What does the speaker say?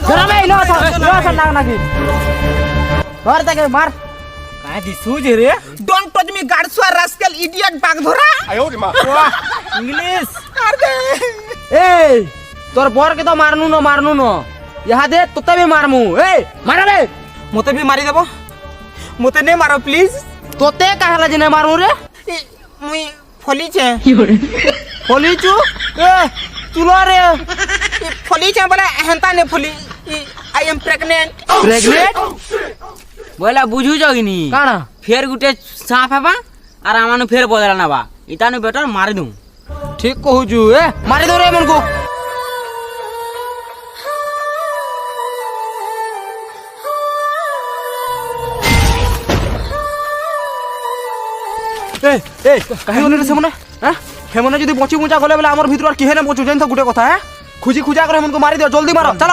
ধরা বে লো নাক নাকি ধর তাকে মার কাই দিছু যে রে ডোন্ট টাচ মি গার্ডসুয়া রাস্কেল ইডিয়েট বাগ ধরা ইংলিশ এই তোর বরকে তো মারনু ন ইহা দে তোতে भी মারমু এই মারা রে মতে ভি মারি দেব মতে নে মারো প্লিজ তোতে কাহলা জিনে মারমু রে মুই ফলিছে ফলিচু এ তুলো রে ফলিছে বলে হেনতা নে ফলি আই এম প্রেগনেন্ট প্রেগনেন্ট বলা বুঝু জগিনি কানা ফের গুটে সাপ হেবা আর আমানু ফের বদলা নেবা ইতানু বেটার মারি দু ঠিক কহুচু এ মারি দো রে মনকু এ কাহি গলি রে সেমনে হ্যাঁ হেমনে যদি বঁচি মুচা গলে বলে আমার ভিতর আর কিহে না বঁচু জানি তো গুটে কথা হ্যাঁ খুঁজি খুঁজা করে হেমনকে মারি দিও জলদি মারো চলো